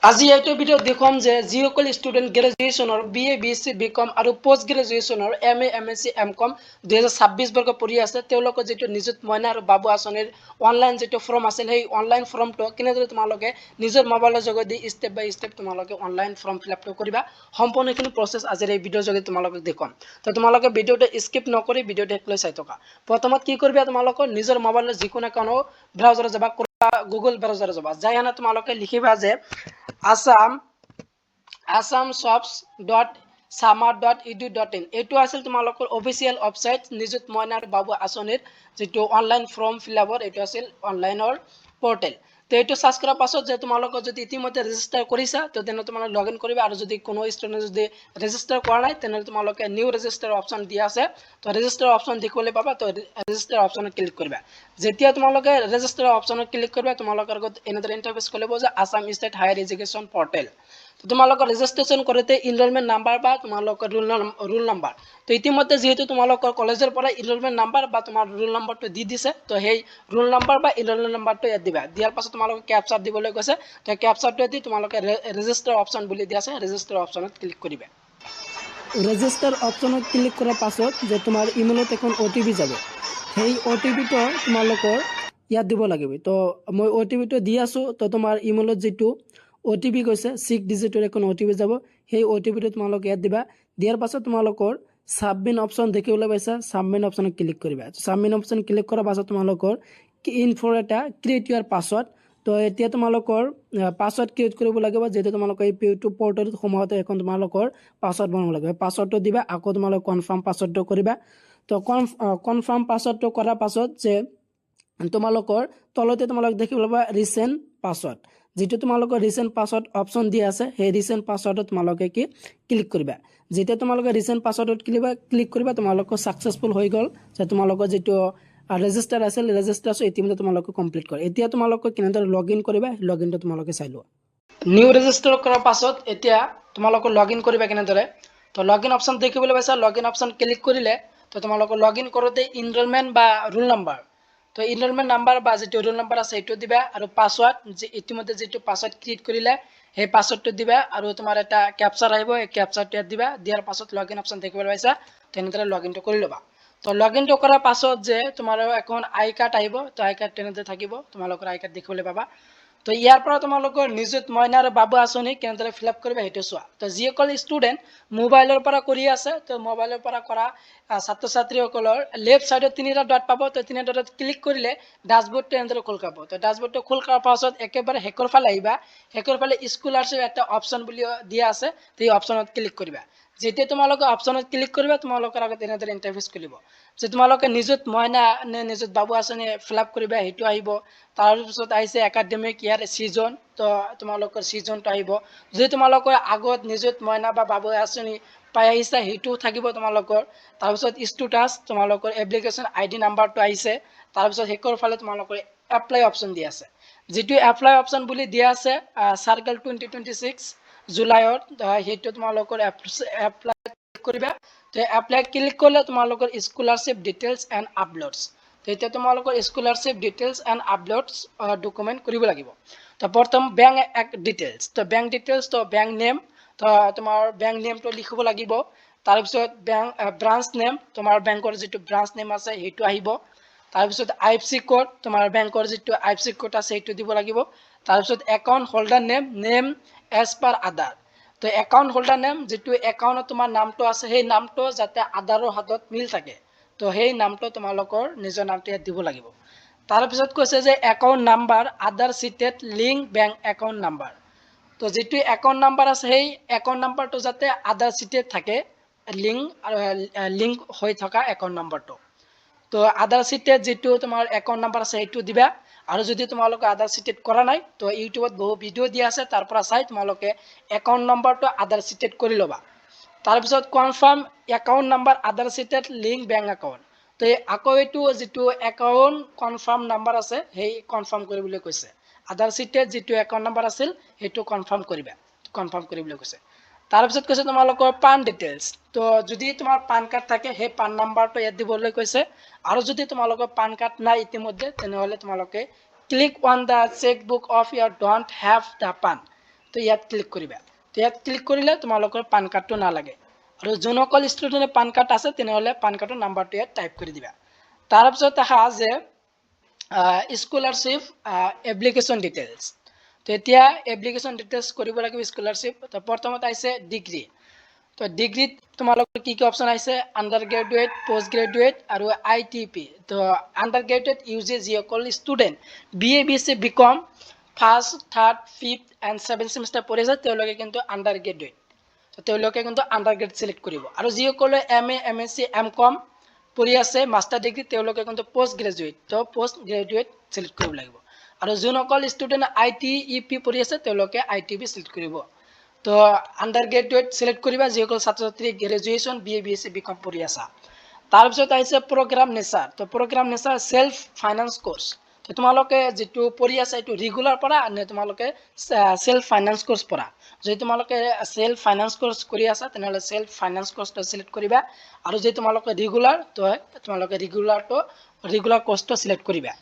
আজি এইটো ভিডিঅ দেখুৱাম যে যিসকল ষ্টুডেণ্ট গ্ৰেজুৱেশ্যনৰ BA BSc BCom আৰু পোষ্ট গ্ৰেজুৱেশ্যনৰ MA MSc MCom 2026 বৰ্গ পঢ়ি আছে তেওঁলোকৰ যেটো নিযুত মইনা আৰু বাবু আঁচনিৰ অনলাইন যেটো ফৰ্ম আছিল সেই অনলাইন ফৰ্মটো কেনেদৰে তোমালোকে নিজৰ মোবাইলৰ যোগেদি স্টেপ বাই স্টেপ তোমালোকে অনলাইন ফৰ্ম ফিল আপ কৰিবা সম্পূৰ্ণখিনি প্ৰসেছ আজিৰ এই ভিডিঅৰ যোগেদি তোমালোকক দেখুৱাম তো তোমালোকে ভিডিঅটো স্কিপ নকৰি ভিডিঅটো একলৈ চাই থকা প্ৰথমত কি কৰিবা তোমালোকৰ নিজৰ মোবাইলৰ যিকোনো কোনো ব্ৰাউজাৰত যাবা গুগল ব্ৰাউজাৰত যাবা যাই আনা তোমালোকে লিখিবা যে assamshops.sama.edu.in এইটো আছিল তোমালোকৰ অফিচিয়েল ওয়েবসাইট নিযুত মইনা আৰু বাবু আঁচনিৰ যেটো অনলাইন ফৰ্ম ফিল আপৰ এইটো আছিল অনলাইনৰ পোৰ্টেল তো এইটো সাৰ্চ কৰাৰ পাছত যে তোমালোকৰ যদি ইতিমধ্যে ৰেজিষ্টাৰ কৰিছা তো তেনে তোমালোকে লগইন কৰিবা আৰু যদি কোনো ষ্টুডেণ্ট যদি ৰেজিষ্টাৰ কৰা নাই তেনে তোমালোকে নিউ ৰেজিষ্টাৰ অপচন দিয়া আছে তো ৰেজিষ্টাৰ অপচন দেখিবলৈ পাবা তো ৰেজিষ্টাৰ অপচনত ক্লিক কৰিবা যেতিয়া তোমালোকে ৰেজিষ্টাৰ অপচনত ক্লিক কৰিবা তোমালোকৰ আগত এনেদৰে ইন্টাৰফেস খুলিব যে Assam state higher education portal তো তোমালোকৰ ৰেজিষ্ট্ৰেচন কৰোতে এনৰোলমেন্ট নাম্বাৰ বা তোমালোকৰ ৰোল নাম্বাৰ তো ইতিমধ্যে যেহেতু তোমালোকৰ কলেজৰ পৰা এনৰোলমেন্ট নাম্বাৰ বা তোমাৰ ৰোল নাম্বাৰটো দি দিছে তো সেই ৰোল নাম্বাৰ বা এনৰোলমেন্ট নাম্বাৰটো ইয়াত দিবা দিয়াৰ পাছত তোমালোকে ক্যাপচা দিবলৈ কৈছে তো ক্যাপচাটো দি তোমালোকে ৰেজিষ্টাৰ অপচন বুলি দিয়া আছে ৰেজিষ্টাৰ অপচনত ক্লিক কৰিবা ৰেজিষ্টাৰ অপচনত ক্লিক কৰাৰ পাছত যে তোমাৰ ইমেইলত এখন OTP যাব সেই OTPটো তোমালোকৰ ইয়াত দিব লাগিব তো মই OTPটো দি আছো তো তোমাৰ ইমেইলত যেটো OTP কৈছে 6 ডিজিটৰ এখন OTP যাব সেই OTPটো তোমালোকে ইয়াত দিবা দিয়াৰ পাছত তোমালোকৰ সাবমিট অপচন দেখিবলৈ পাইছা সাবমিট অপচনত ক্লিক কৰিবা সাবমিট অপচন ক্লিক কৰাৰ পাছত তোমালোকৰ ইনফৰ এটা ক্ৰিয়েট ইউৰ পাছৱৰ্ড তো এতিয়া তোমালোকৰ পাছৱৰ্ড ক্ৰিয়েট কৰিব লাগিব যেটো তোমালোকৰ এই ইউটিউব পোৰ্টেলত সোমাওতে এখন তোমালোকৰ পাছৱৰ্ড বনাব লাগিব পাছৱৰ্ডটো দিবা আকৌ তোমালোক কনফাৰ্ম পাছৱৰ্ডটো কৰিবা তো কনফাৰ্ম পাছৱৰ্ডটো কৰাৰ পাছত যে তোমালোকৰ তলতে তোমালোক দেখিব পাবা ৰিসেন্ট পাছৱৰ্ড যেটো তোমালোকৰ ৰিসেন্ট পাছৱৰ্ড অপচন দিয়া আছে সেই ৰিসেন্ট পাছৱৰ্ডত তোমালোকে কি ক্লিক কৰিবা যেতিয়া তোমালোকে ৰিসেন্ট পাছৱৰ্ডত ক্লিক কৰিবা তোমালোকৰ সাকসেসফুল হৈ গল যে তোমালোকৰ যেটো ৰেজিষ্টাৰ আছিল ৰেজিষ্টাৰটো ইতিমধ্যে তোমালোকে কমপ্লিট কৰে এতিয়া তোমালোকে কেনেদৰে লগইন কৰিবা লগইনটো তোমালোকে চাই লোৱা নিউ ৰেজিষ্টাৰ কৰাৰ পাছত এতিয়া তোমালোকে লগইন কৰিবা কেনেদৰে তো লগইন অপচন দেখিবলৈ পাইছা লগইন অপচন ক্লিক কৰিলে তো তোমালোকে লগইন কৰোতে এনৰোলমেন্ট বা ৰোল নাম্বাৰ তো এনৰোলমেন্ট নাম্বাৰ বা যেটো ৰোল নাম্বাৰ আছে সেইটো দিবা আৰু পাছৱৰ্ড যে ইতিমধ্যে যেটো পাছৱৰ্ড ক্ৰিয়েট কৰিলে সেই পাছৱৰ্ডটো দিবা আৰু তোমাৰ এটা ক্যাপচা আহিব এই ক্যাপচাটো দিবা দিয়াৰ পাছত লগইন অপচন দেখিবলৈ পাইছা তেনেদৰে লগইনটো কৰি লবা তো লগইনটো কৰাৰ পাছত যে তোমাৰ এখন আই কাৰ্ড আহিব তো আই কাৰ্ড তেনেদৰে থাকিব তোমালোকৰ আই কাৰ্ড দেখিবলৈ পাবা তো ইয়াৰ পৰা তোমালোকৰ নিযুত মইনা আৰু বাবু আঁচনি কেনেদৰে ফিল আপ কৰিবা সেইটো চোৱা তো যিসকল ষ্টুডেণ্ট মোবাইলৰ পৰা কৰি আছে তো মোবাইলৰ পৰা কৰা ছাত্ৰ ছাত্ৰীসকলৰ লেফট সাইডত তিনিটা ডট পাব তো তিনিটা ডটত ক্লিক কৰিলে ড্যাশবোৰ্ডটো এনেদৰে খোল খাব তো ড্যাশবোৰ্ডটো খোল খোৱাৰ পাছত একেবাৰে হেকৰ ফালে আহিবা হেকৰ ফালে স্কলাৰশ্বিপ এটা অপচন বুলি দিয়া আছে সেই অপচনত ক্লিক কৰিবা যেতিয়া তোমালোকে অপচনত ক্লিক কৰিবা তোমালোকৰ আগত এনেদৰে ইন্টাৰফেস খুলিব যে তোমালোকে নিযুত মইনা নে নিযুত বাবু আঁচনি ফিল আপ কৰিবা সেইটো আহিব তাৰ পিছত আহিছে একাডেমিক ইয়াৰ সিজন তো তোমালোকৰ সিজনটো আহিব যদি তোমালোকৰ আগত নিযুত মইনা বা বাবু আঁচনি পাই আহিছে সেইটো থাকিব তোমালোকৰ তাৰ পিছত ষ্টেটাস তোমালোকৰ এপ্লিকেশন আইডি নাম্বাৰটো আহিছে তাৰ পিছত হেকৰ ফালে তোমালোকৰ এপ্লাই অপচন দিয়া আছে যেটো এপ্লাই অপচন বুলি দিয়া আছে সাৰ্কেল 2026 জুলাইৰ হেটো তোমালোকৰ এপ্লাই কৰিবা তো এপ্লাই ক্লিক কৰিলে তোমালোকৰ স্কলাৰশ্বিপ ডিটেইলছ এণ্ড আপলোডছ তো এতিয়া তোমালোকৰ স্কলাৰশ্বিপ ডিটেইলছ এণ্ড আপলোডছ ডকুমেন্ট কৰিব লাগিব তো প্ৰথম বেংক ডিটেইলছ তো বেংক ডিটেইলছ তো বেংক নেম তো তোমাৰ বেংক নেমটো লিখিব লাগিব তাৰ পিছত বেংক ব্ৰাঞ্চ নেম তোমাৰ বেংকৰ যেটো ব্ৰাঞ্চ নেম আছে হেটো আহিব তাৰ পিছত IFC কোড তোমাৰ বেংকৰ যেটো IFC কোড আছে হেটো দিব লাগিব তাৰ পিছত account holder name as per Aadhaar তো একাউন্ট হোল্ডাৰ নেম যেটো একাউন্টত তোমাৰ নামটো আছে সেই নামটো যাতে আধাৰৰ হাতত মিল থাকে তো সেই নামটো তোমালোকৰ নিজৰ নামটো ইয়াত দিব লাগিব তাৰ পিছত কৈছে যে account number Aadhaar seeded link bank account number তো যেটো একাউন্ট নাম্বাৰ আছে সেই একাউন্ট নাম্বাৰটো যাতে আধাৰ সিটেড থাকে লিংক হৈ থকা একাউন্ট নাম্বাৰটো তো আধাৰ সিটেড যেটো তোমাৰ একাউন্ট নাম্বাৰ আছে সেইটো দিবা আৰু যদি তোমালোকে আধাৰ সিটেড কৰা নাই তো ইউটিউবত বহু ভিডিও দিয়া আছে তাৰ পৰা চাই তোমালোকে একাউন্ট নাম্বাৰটো আধাৰ সিটেড কৰি লবা তাৰ পিছত confirm account number Aadhaar seeded link bank account তো আকৌ এইটো যেটো একাউন্ট কনফাৰ্ম নাম্বাৰ আছে সেই কনফাৰ্ম কৰিবলৈ কৈছে আধাৰ সিটেড যেটো একাউন্ট নাম্বাৰ আছিল হেটো কনফাৰ্ম কৰিবা কনফাৰ্ম কৰিবলৈ কৈছে তাৰ পিছত কৈছে তোমালোকৰ পান ডিটেইলছ তো যদি তোমাৰ পান কাৰ্ড থাকে সেই পান নাম্বাৰটো ইয়াত দিবলৈ কৈছে আৰু যদি তোমালোকৰ পান কাৰ্ড নাই ইতিমধ্যে তেনেহলে তোমালোকে click on the check book of your don't have the PAN তো তো ইয়াত ক্লিক কৰিবা তো ইয়াত ক্লিক কৰিলে তোমালোকৰ পান কাৰ্ডটো নালাগে আৰু যোনসকল ষ্টুডেণ্টে পান কাৰ্ড আছে তেনেহ'লে পান কাৰ্ডৰ নাম্বাৰটো ইয়াত টাইপ কৰি দিবা তাৰপিছত আহা যে স্কলাৰশ্বিপ এপ্লিকেশ্যন ডিটেইলছ তো এতিয়া এপ্লিকেশ্যন ডিটেইলছ কৰিব লাগিব স্কলাৰশ্বিপ তো প্ৰথমত আহিছে ডিগ্ৰী তো ডিগ্ৰীত তোমালোকৰ কি কি অপশ্যন আহিছে আণ্ডাৰ গ্ৰেজুৱেট পোষ্ট গ্ৰেজুৱেট আৰু ITP তো আণ্ডাৰ গ্ৰেজুৱেট ইউজি যিসকল student BA BSc BCom first third fifth and seventh semester পঢ়ি আছে তেওঁলোকে কিন্তু আণ্ডাৰ গ্ৰেজুৱেট তো তেওঁলোকে কিন্তু আণ্ডাৰ গ্ৰেড চিলেক্ট কৰিব আৰু যিসকলে MA MSc MCom পঢ়ি আছে মাষ্টাৰ ডিগ্ৰী তেওঁলোকে কিন্তু পোষ্ট গ্ৰেজুৱেট তো পোষ্ট গ্ৰেজুৱেট চিলেক্ট কৰিব লাগিব আৰু যোনসকল ষ্টুডেণ্ট ITEP পঢ়ি আছে তেওঁলোকে ITP চিলেক্ট কৰিব তো আণ্ডাৰ গ্ৰেজুৱেট চিলেক্ট কৰিবা যিসকল ছাত্ৰ ছাত্ৰী গ্ৰেজুৱেশ্যন BA BSc BCom পঢ়ি আছা তাৰপিছত আহিছে প্ৰগ্ৰাম নেচাৰ তো program nature self finance course তো তোমালোকে যেটো পঢ়ি আছে এটো ৰেগুলাৰ পঢ়া নে তোমালোকে সেল্ফ ফাইনান্স কোৰ্স পঢ়া যদি তোমালোকে সেল্ফ ফাইনান্স কোৰ্স কৰি আছা তেনেহলে সেল্ফ ফাইনান্স কোৰ্সটো সিলেক্ট কৰিবা আৰু যদি তোমালোকে ৰেগুলাৰ তো তোমালোকে ৰেগুলাৰ কোৰ্সটো সিলেক্ট কৰিবা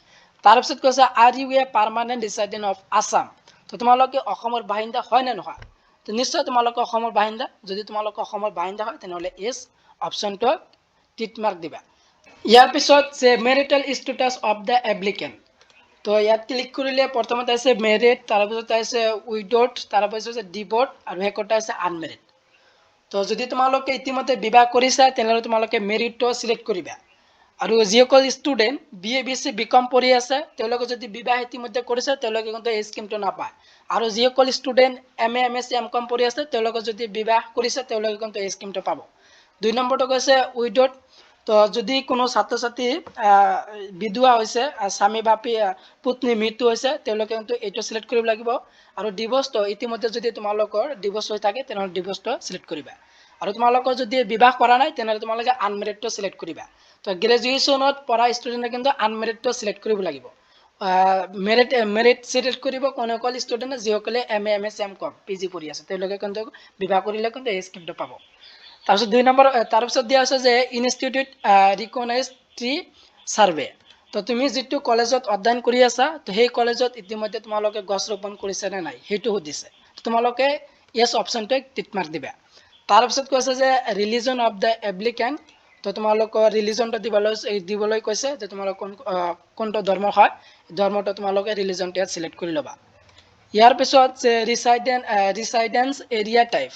তাৰপিছত কৈছে are you a permanent resident of Assam তো তোমালোকে অসমৰ বাহিন্দা হয় নে নহয় তো নিশ্চয় তোমালোকে অসমৰ বাহিন্দা যদি তোমালোকে অসমৰ বাহিন্দা হয় তেনেহলে এস অপশনটো টিক মাৰ্ক দিবা ইয়াৰ পিছত যে মেৰিটাল ষ্টেটাস অফ দা এপ্লিকেন্ট তো ইয়াত ক্লিক কৰিলে প্ৰথমতে আছে মেৰিড তাৰপিছত আছে উইডোড তাৰপিছত আছে ডিভোৰ্স আৰু হেকটা আছে আনমেৰিড তো যদি তোমালোকে ইতিমধ্যে বিবাহ কৰিছা তেনেহলে তোমালোকে মেৰিডটো সিলেক্ট কৰিবা আৰু যিসকল ষ্টুডেণ্ট BA BSc BCom পঢ়ি আছে তেওঁলোকে যদি বিবাহ ইতিমধ্যে কৰিছে তেওঁলোকে কিন্তু এই স্কিমটো নাপায় আৰু যিসকল ষ্টুডেণ্ট MA MSc MCom পঢ়ি আছে তেওঁলোকে যদি বিবাহ কৰিছে তেওঁলোকে কিন্তু এই স্কিমটো পাব দুই নম্বৰটো কৈছে উইডোড তো যদি কোনো ছাত্ৰ ছাত্ৰী বিধৱা হৈছে স্বামী বা পত্নী মৃত্যু হৈছে তেওঁলোকে কিন্তু এইটো সিলেক্ট কৰিব লাগিব আৰু ডিভোৰ্সটো ইতিমধ্যে যদি তোমালোকৰ ডিভোৰ্স হৈ থাকে তেনেহলে ডিভোৰ্সটো সিলেক্ট কৰিবা আৰু তোমালোকৰ যদি বিবাহ কৰা নাই তেনেহলে তোমালোকে আনমেৰিডটো সিলেক্ট কৰিবা তো গ্ৰেজুৱেশ্যনত পঢ়া ষ্টুডেণ্টে কিন্তু আনমেৰিডটো সিলেক্ট কৰিব লাগিব মেৰিট সিলেক্ট কৰিব কোনসকল ষ্টুডেণ্টে যিসকলে MA MSc MCom PG পঢ়ি আছে তেওঁলোকে কিন্তু বিবাহ কৰিলে কিন্তু এই স্কিমটো পাব তাৰপিছত দুই নম্বৰ তাৰপিছত দিয়া আছে যে ইনষ্টিটিউট ৰিকগনাইজড ট্ৰি সাৰ্ভে তো তুমি যেটো কলেজত অধ্যয়ন কৰি আছা তো সেই কলেজত ইতিমধ্যে তোমালোকে গছ ৰোপণ কৰিছে নে নাই হেতু সুধিছে তোমালোকে ইয়েস অপশনটো টিক মাৰ্ক দিবা তাৰপিছত কৈছে যে ৰিলিজন অফ দা এপ্লিকেন্ট তো তোমালোকৰ ৰিলিজনটো দিবলৈ কৈছে যে তোমালোক কোনটো ধৰ্মৰ হয় ধৰ্মটো তোমালোকে ৰিলিজনটো ইয়াত সিলেক্ট কৰি ল'বা ইয়াৰ পিছত যে ৰিসাইডেন্স এৰিয়া টাইপ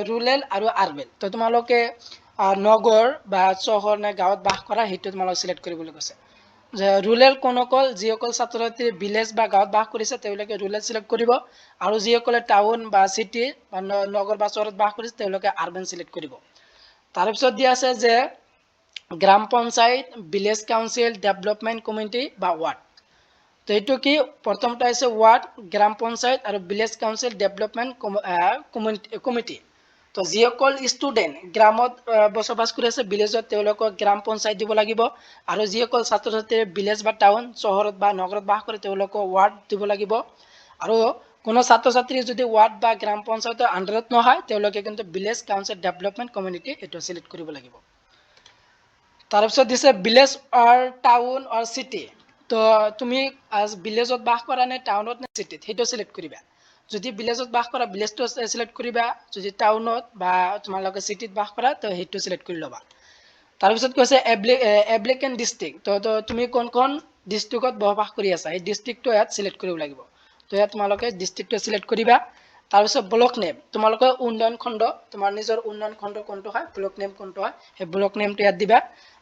ৰুৰেল আৰু আৰবেন তো তোমালোকে নগৰ বা চহৰ নে গাঁৱত বাস কৰা হেতু তোমালোক সিলেক্ট কৰিবলৈ কৈছে যে ৰুৰেল কোনসকল যিসকল ছাত্ৰ ছাত্ৰী ভিলেজ বা গাঁৱত বাস কৰিছে তেওঁলোকে ৰুৰেল সিলেক্ট কৰিব আৰু যিসকলে টাউন বা সিটি বা নগৰ বা চহৰত বাস কৰিছে তেওঁলোকে আৰবেন সিলেক্ট কৰিব তাৰপিছত দিয়া আছে যে gram panchayat village council development committee বা ওয়াৰ্ড তো এইটো কি প্ৰথমটো আছে ওয়াৰ্ড গ্ৰাম পঞ্চায়ত আৰু ভিলেজ কাউন্সিল ডেভেলপমেন্ট কমিটি তো যিসকল ষ্টুডেণ্ট গ্ৰামত বসবাস কৰি আছে ভিলেজত তেওঁলোকক গ্ৰাম পঞ্চায়ত দিব লাগিব আৰু যিসকল ছাত্ৰ ছাত্ৰী ভিলেজ বা টাউন চহৰত বা নগৰত বাস কৰে তেওঁলোকক ওয়াৰ্ড দিব লাগিব আৰু কোনো ছাত্ৰ ছাত্ৰী যদি ওয়াৰ্ড বা গ্ৰাম পঞ্চায়তৰ আন্ডাৰত নহয় তেওঁলোকে কিন্তু ভিলেজ কাউন্সিল ডেভেলপমেন্ট কমিটি এটো সিলেক্ট কৰিব লাগিব তাৰপিছত দিছে ভিলেজ অৰ টাউন অৰ সিটি তো তুমি ভিলেজত বাস কৰা নে টাউনত নে সিটিত হেটো সিলেক্ট কৰিবা যদি ভিলেজত বাস কৰা ভিলেজটো সিলেক্ট কৰিবা যদি টাউনত বা তোমালোকে সিটিত বাস কৰা তো হেটো সিলেক্ট কৰি ল'বা তাৰপিছত কৈছে এপ্লিকেন্ট ডিস্ট্ৰিক্ট তো তুমি কোনখন ডিস্ট্ৰিক্টত বসবাস কৰি আছা এই ডিস্ট্ৰিক্টটো ইয়াত সিলেক্ট কৰিব লাগিব তো ইয়াত তোমালোকে ডিস্ট্ৰিক্টটো সিলেক্ট কৰিবা তাৰপিছত ব্লক নেম তোমালোকে উন্নয়ন খণ্ড তোমাৰ নিজৰ উন্নয়ন খণ্ড কোনটো হয় ব্লক নেম কোনটো হয় সেই ব্লক নেমটো ইয়াত দিবা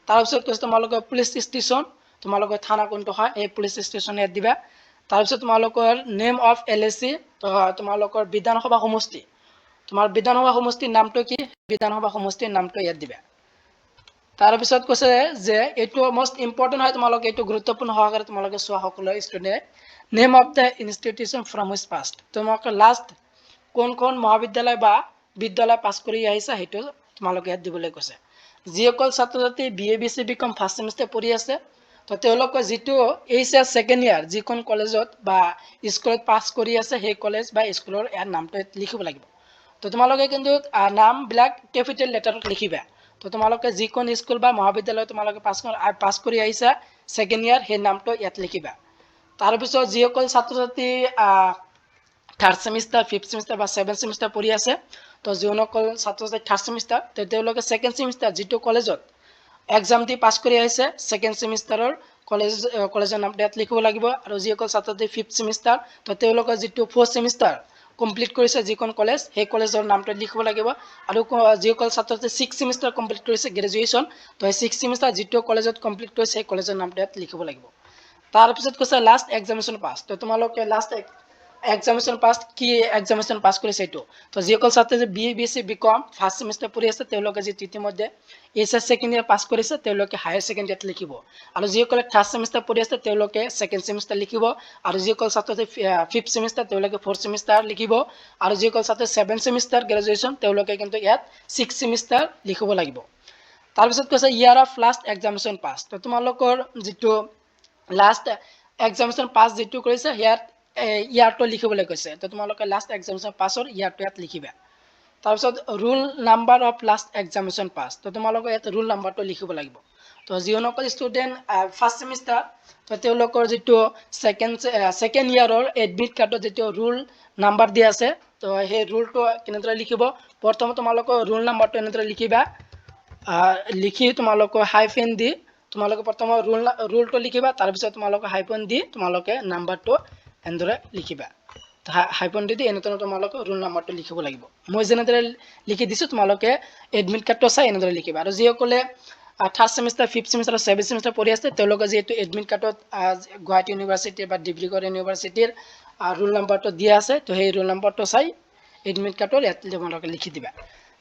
তাৰপিছত কৈছে তোমালোকে পুলিচ ষ্টেচন তোমালোকে থানা কোনটো হয় এই পুলিচ ষ্টেচন ইয়াত দিবা তাৰপিছত তোমালোকৰ নেম অফ LAC তো তোমালোকৰ বিধানসভা সমষ্টি তোমাৰ বিধানসভা সমষ্টিৰ নামটো কি বিধানসভা সমষ্টিৰ নামটো ইয়াত দিবা তাৰপিছত কৈছে যে এইটো মোস্ট ইম্পৰ্টেন্ট হয় তোমালোকে এইটো গুৰুত্বপূৰ্ণ সহকাৰে তোমালোকে চোৱা সকলো student name of the institution from which passed তোমালোকে লাষ্ট কোন মহাবিদ্যালয় বা বিদ্যালয় পাছ কৰি আহিছা হেতু তোমালোকে ইয়াত দিবলৈ কৈছে যিসকল ছাত্ৰ ছাত্ৰী BA BSc BCom first semester পঢ়ি আছে তো তেওঁলোকে যেটো HS সেকেন্ড ইয়াৰ যিখন কলেজত বা স্কুলত পাছ কৰি আছে সেই কলেজ বা স্কুলৰ ইয়াৰ নামটো লিখিব লাগিব তো তোমালোকে কিন্তু নাম বিলাক ক্যাপিটাল লেটাৰত লিখিবা তো তোমালোকে যিখন স্কুল বা মহাবিদ্যালয় তোমালোকে পাছ কৰি আহিছা সেকেন্ড ইয়াৰ সেই নামটো ইয়াত লিখিবা তাৰপিছত যিসকল ছাত্ৰ ছাত্ৰী থাৰ্ড সেমিষ্টাৰ, ফিফথ সেমিষ্টাৰ বা ছেভেন্থ সেমিষ্টাৰ পঢ়ি আছে, তো যিসকল ছাত্ৰ ছাত্ৰী থাৰ্ড সেমিষ্টাৰ তেওঁলোকে ছেকেণ্ড সেমিষ্টাৰ যিটো কলেজত এক্সাম দি পাছ কৰি আহিছে ছেকেণ্ড সেমিষ্টাৰৰ কলেজৰ নামটো ইয়াত লিখিব লাগিব। আৰু যিসকল ছাত্ৰ ছাত্ৰী ফিফথ সেমিষ্টাৰ তো তেওঁলোকৰ যিটো ফ'ৰ্থ সেমিষ্টাৰ কমপ্লিট কৰিছে যিখন কলেজ সেই কলেজৰ নামটো লিখিব লাগিব। আৰু যিসকল ছাত্ৰ ছাত্ৰী ছিক্স সেমিষ্টাৰ কমপ্লিট কৰিছে গ্ৰেজুৱেশ্যন, তো সেই ছিক্স সেমিষ্টাৰ যিটো কলেজত কমপ্লিট কৰিছে সেই কলেজৰ নামটো ইয়াত লিখিব লাগিব। তাৰপিছত কৈছে লাষ্ট এক্সামিনেশ্যন পাছ, তো তোমালোকে লাষ্ট এক্সামিনেশ্যন পাছ কি এক্সামিনেশ্যন পাছ কৰিছে এইটো। তো যিসকল ছাত্ৰী BA BSc BCom first semester পঢ়ি আছে তেওঁলোকে যি ইতিমধ্যে HS ছেকেণ্ড ইয়াৰ পাছ কৰিছে তেওঁলোকে হায়াৰ ছেকেণ্ডেৰীত লিখিব। আৰু যিসকলে থাৰ্ড সেমিষ্টাৰ পঢ়ি আছে তেওঁলোকে ছেকেণ্ড সেমিষ্টাৰ লিখিব। আৰু যিসকল ছাত্ৰ ছাত্ৰী ফিফথ সেমিষ্টাৰ তেওঁলোকে ফ'ৰ্থ সেমিষ্টাৰ লিখিব। আৰু যিসকল ছাত্ৰ ছেভেন্থ সেমিষ্টাৰ গ্ৰেজুৱেশ্যন তেওঁলোকে কিন্তু ইয়াত ছিক্স সেমিষ্টাৰ লিখিব লাগিব। তাৰপিছত কৈছে year of last examination pass, তো তোমালোকৰ যিটো লাষ্ট এক্সামিনেশ্যন পাছ যিটো কৰিছে ইয়াত ইয়াৰটো লিখিবলৈ কৈছে। তো তোমালোকে লাষ্ট এক্সামিনেশ্যন পাছৰ ইয়াৰটো ইয়াত লিখিবা। তাৰপিছত roll number of last examination pass, তো তোমালোকে ইয়াত ৰোল নাম্বাৰটো লিখিব লাগিব। তো যিসকল ষ্টুডেণ্ট ফাৰ্ষ্ট সেমিষ্টাৰ তো তেওঁলোকৰ যিটো ছেকেণ্ড ইয়াৰৰ এডমিট কাৰ্ডত যিটো ৰোল নাম্বাৰ দিয়া আছে তো সেই ৰোলটো কেনেদৰে লিখিব। প্ৰথমে তোমালোকৰ ৰোল নাম্বাৰটো এনেদৰে লিখিবা, লিখি তোমালোকৰ হাইফেন দি তোমালোকে প্ৰথমে ৰোলটো লিখিবা। তাৰপিছত তোমালোকে হাইফেন দি তোমালোকে নাম্বাৰটো এনেদৰে লিখিবা। হাইফেন দি এনেদৰে তোমালোকে ৰোল নাম্বাৰটো লিখিব লাগিব। মই যেনেদৰে লিখি দিছোঁ তোমালোকে এডমিট কাৰ্ডটো চাই এনেদৰে লিখিবা। আৰু যিসকলে থাৰ্ড সেমিষ্টাৰ, ফিফথ সেমিষ্টাৰ আৰু ছেভেন্থ সেমিষ্টাৰ পঢ়ি আছে তেওঁলোকে যিহেতু এডমিট কাৰ্ডত গুৱাহাটী ইউনিভাৰ্চিটিৰ বা ডিব্ৰুগড় ইউনিভাৰ্চিটিৰ ৰোল নাম্বাৰটো দিয়া আছে, তো সেই ৰোল নাম্বাৰটো চাই এডমিট কাৰ্ডৰ ইয়াত তোমালোকে লিখি দিবা।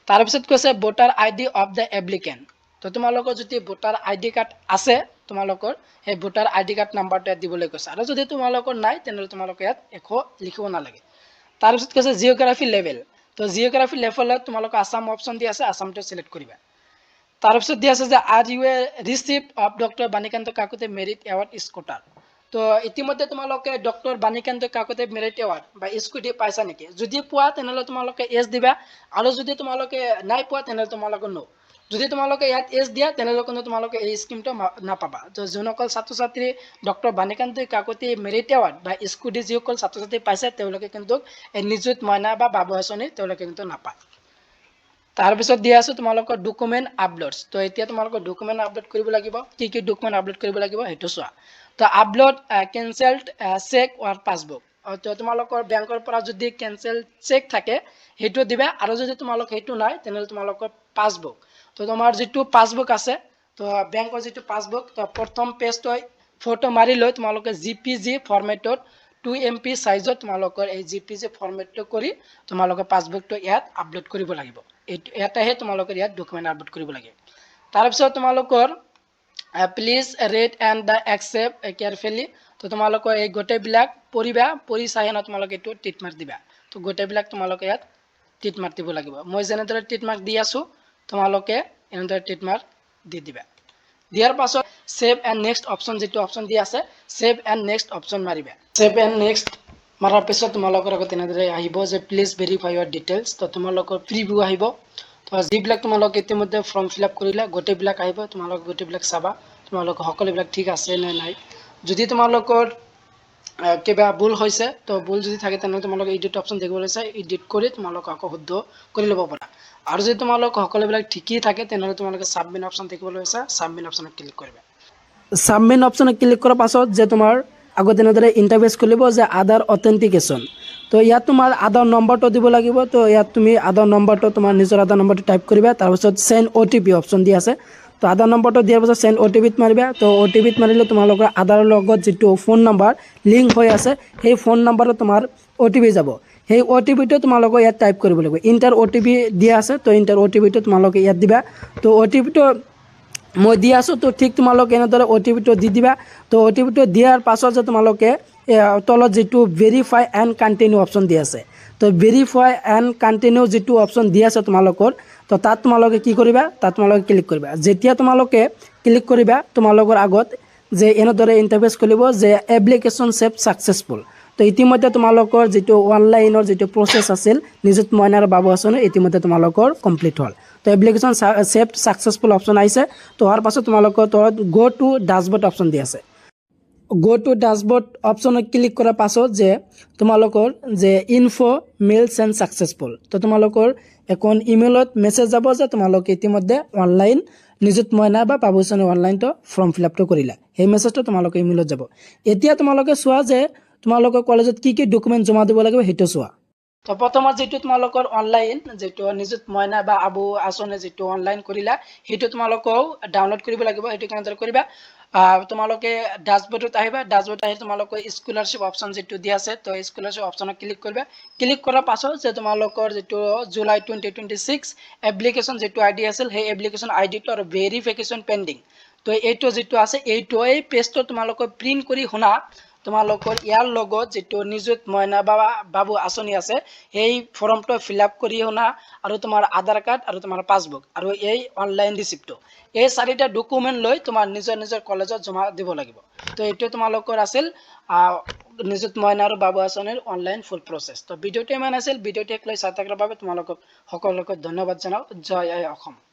তাৰপিছত কৈছে voter ID of the applicant, তো তোমালোকৰ যদি ভোটাৰ ID কাৰ্ড আছে তোমালোকৰ সেই ভোটাৰ ID কাৰ্ড নাম্বাৰটো ইয়াত দিবলৈ কৈছে। আৰু যদি তোমালোকৰ নাই তেনেহ'লে তোমালোকে ইয়াত একো লিখিব নালাগে। তাৰপিছত কৈছে জিঅ'গ্ৰাফি লেভেল, তো জিঅ'গ্ৰাফি লেভেলত তোমালোকে আছাম অপশ্যন দি আছে, আছামটো চিলেক্ট কৰিবা। তাৰপিছত দিয়া আছে যে are you a recipient of doctor Banikanta Kakati merit award scooter, তো ইতিমধ্যে তোমালোকে doctor Banikanta Kakati merit award বা স্কুটি পাইছা নেকি? যদি পোৱা তেনেহ'লে তোমালোকে এছ দিবা। আৰু যদি তোমালোকে নাই পোৱা তেনেহ'লে তোমালোকে নো। যদি তোমালোকে ইয়াত এছ দিয়া তেনেহ'লে কিন্তু তোমালোকে এই স্কিমটো নাপাবা। তো যোনসকল ছাত্ৰ ছাত্ৰী doctor Banikanta Kakati merit award বা স্কুটি যিসকল ছাত্ৰ ছাত্ৰী পাইছে তেওঁলোকে কিন্তু এই নিযুত মইনা বা বাবু আঁচনি তেওঁলোকে কিন্তু নাপায়। তাৰপিছত দিয়া আছে তোমালোকৰ ডকুমেণ্ট আপলোডছ, তো এতিয়া তোমালোকৰ ডকুমেণ্ট আপলোড কৰিব লাগিব। কি কি ডকুমেণ্ট আপলোড কৰিব লাগিব সেইটো চোৱা। তো আপলোড কেঞ্চেলড চেক অৰ পাছবুক, তো তোমালোকৰ বেংকৰ পৰা যদি কেঞ্চেল চেক থাকে সেইটো দিবা। আৰু যদি তোমালোক সেইটো নাই তেনেহ'লে তোমালোকৰ পাছবুক, তো তোমাৰ যিটো পাছবুক আছে তো বেংকৰ যিটো পাছবুক তো প্ৰথম পেজটো ফটো মাৰি লৈ তোমালোকে JPG ফৰ্মেটত 2 MB সাইজত তোমালোকৰ এই JPG ফৰ্মেটটো কৰি তোমালোকে পাছবুকটো ইয়াত আপলোড কৰিব লাগিব। এটাহে তোমালোকৰ ইয়াত ডকুমেণ্ট আপলোড কৰিব লাগে। তাৰপিছত তোমালোকৰ please red and the accept carefully, তো তোমালোকৰ এই গোটেইবিলাক পঢ়িবা, পঢ়ি চাই হেনে তোমালোকে এইটো টিক মাৰ্ক দিবা। তো গোটেইবিলাক তোমালোকে ইয়াত টিক মাৰ্ক দিব লাগিব। মই যেনেদৰে টিক মাৰ্ক দি আছোঁ তোমালোকে এনেদৰে টিক মাৰ্ক দি দিবা। দিয়াৰ পাছত সেভ এণ্ড নেক্সট অপশ্যন যিটো অপশ্যন দি আছে সেভ এণ্ড নেক্সট অপশ্যন মাৰিবা। সেভ এণ্ড নেক্সট মাৰাৰ পিছত তোমালোকৰ আগত এনেদৰে আহিব যে প্লিজ ভেৰিফাই ইউৰ ডিটেইলছ, তো তোমালোকৰ প্ৰিভিউ আহিব। তো যিবিলাক তোমালোকে ইতিমধ্যে ফৰ্ম ফিল আপ কৰিলে গোটেইবিলাক আহিব, তোমালোকে গোটেইবিলাক চাবা তোমালোকৰ সকলোবিলাক ঠিক আছে নে নাই। যদি তোমালোকৰ কিবা ভুল হৈছে তো ভুল যদি থাকে তেনেহ'লে তোমালোকে এডিট অপশ্যন দেখিব লৈছে, এডিট কৰি তোমালোকে আকৌ শুদ্ধ কৰি ল'ব পাৰা। আৰু যদি তোমালোক সকলোবিলাক ঠিকেই থাকে তেনেহ'লে তোমালোকে ছাবমিট অপশ্যন দেখিব লৈছে, ছাবমিট অপশ্যনত ক্লিক কৰিবা। ছাবমিট অপশ্যনত ক্লিক কৰাৰ পাছত যে তোমাৰ আগত এনেদৰে ইণ্টাৰফেচ খুলিব যে আধাৰ অথেণ্টিকেশ্যন, তো ইয়াত তোমাৰ আধাৰ নম্বৰটো দিব লাগিব। তো ইয়াত তুমি আধাৰ নম্বৰটো তোমাৰ নিজৰ আধাৰ নম্বৰটো টাইপ কৰিবা। তাৰপিছত চেণ্ড OTP অপশ্যন দি আছে, তো আধাৰ নম্বৰটো দিয়াৰ পাছত চেণ্ড OTPত মাৰিবা। তো OTPত মাৰিলে তোমালোকৰ আধাৰৰ লগত যিটো ফোন নম্বৰ লিংক হৈ আছে সেই ফোন নম্বৰত তোমাৰ OTP যাব। সেই OTPটো তোমালোকে ইয়াত টাইপ কৰিব লাগিব। ইণ্টাৰ OTP দিয়া আছে, তো ইণ্টাৰ OTPটো তোমালোকে ইয়াত দিবা। তো OTPটো মই দি আছোঁ, তো ঠিক তোমালোকে এনেদৰে OTPটো দি দিবা। তো OTPটো দিয়াৰ পাছত যে তোমালোকে তলত যিটো ভেৰিফাই এণ্ড কণ্টিনিউ অপশ্যন দি আছে, তো ভেৰিফাই এণ্ড কণ্টিনিউ যিটো অপশ্যন দি আছে তোমালোকৰ, তো তাত তোমালোকে কি কৰিবা, তাত তোমালোকে ক্লিক কৰিবা। যেতিয়া তোমালোকে ক্লিক কৰিবা তোমালোকৰ আগত যে এনেদৰে ইণ্টাৰফেচ খুলিব যে এপ্লিকেশ্যন চেভ ছাকচেছফুল। তো ইতিমধ্যে তোমালোকৰ যিটো অনলাইনৰ যিটো প্ৰচেছ আছিল নিযুত মইনা আৰু বাবু আঁচনি ইতিমধ্যে তোমালোকৰ কমপ্লিট হ'ল। তো এপ্লিকেশ্যন চেভ ছাকচেছফুল অপশ্যন আহিছে। তো হোৱাৰ পাছত তোমালোকৰ তলত গ' টু ডাছবৰ্ড অপশ্যন দি আছে। গো টু ড্যাশবোৰ্ড অপশনত ক্লিক কৰাৰ পাছত যে তোমালোকৰ যে ইনফো মেইল সেন্ড সাকসেসফুল তো তোমালোকৰ এখন ইমেইলত মেসেজ যাব যে তোমালোকে ইতিমধ্যে অনলাইন নিযুত মইনা বা বাবু আঁচনি অনলাইনটো ফৰ্ম ফিল আপটো কৰিলা সেই মেসেজটো তোমালোকে ইমেইলত যাব এতিয়া তোমালোকে চোৱা যে তোমালোকৰ কলেজত কি কি ডকুমেন্ট জমা দিব লাগিব সেইটো চোৱা তো প্ৰথমত যেটো তোমালোকৰ অনলাইন যেটো নিযুত মইনা বা আবু আঁচনি যেটো অনলাইন কৰিলা সেইটো তোমালোকক ডাউনলোড কৰিব লাগিব সেইটো কেনেদৰে কৰিবা তোমালোকে ড্যাশবোৰ্ডত আহিবা ড্যাশবোৰ্ড আহি তোমালোকে স্কলাৰশিপ অপশন যেটো দিয়া আছে তো স্কলাৰশিপ অপশনত ক্লিক কৰিবা ক্লিক কৰাৰ পাছত যে তোমালোকৰ যেটো জুলাই 2026 এপ্লিকেশন যেটো আইডি আছিল সেই এপ্লিকেশন আইডিটো আৰু ভেৰিফিকেশন পেন্ডিং তো এইটো যেটো আছে এইটো এই পেজটো তোমালোকে প্ৰিন্ট কৰি হোনা তোমালোকৰ ইয়াৰ লগত যেটো নিযুত মইনা বা বাবু আঁচনি আছে এই ফৰ্মটো ফিল আপ কৰি হোনা আৰু তোমাৰ আধাৰ কাৰ্ড আৰু তোমাৰ পাছবুক আৰু এই অনলাইন ৰিসিপ্টটো এই চাৰিটা ডকুমেন্ট লৈ তোমাৰ নিজৰ কলেজত জমা দিব লাগিব তো এইটো তোমালোকৰ আছিল নিযুত মইনা আৰু বাবু আঁচনিৰ অনলাইন ফুল প্ৰসেস তো ভিডিওটো ইমান আছিল ভিডিওটো লৈ চাই থকাৰ বাবে তোমালোকক সকলোকে ধন্যবাদ জনাও জয় আই অসম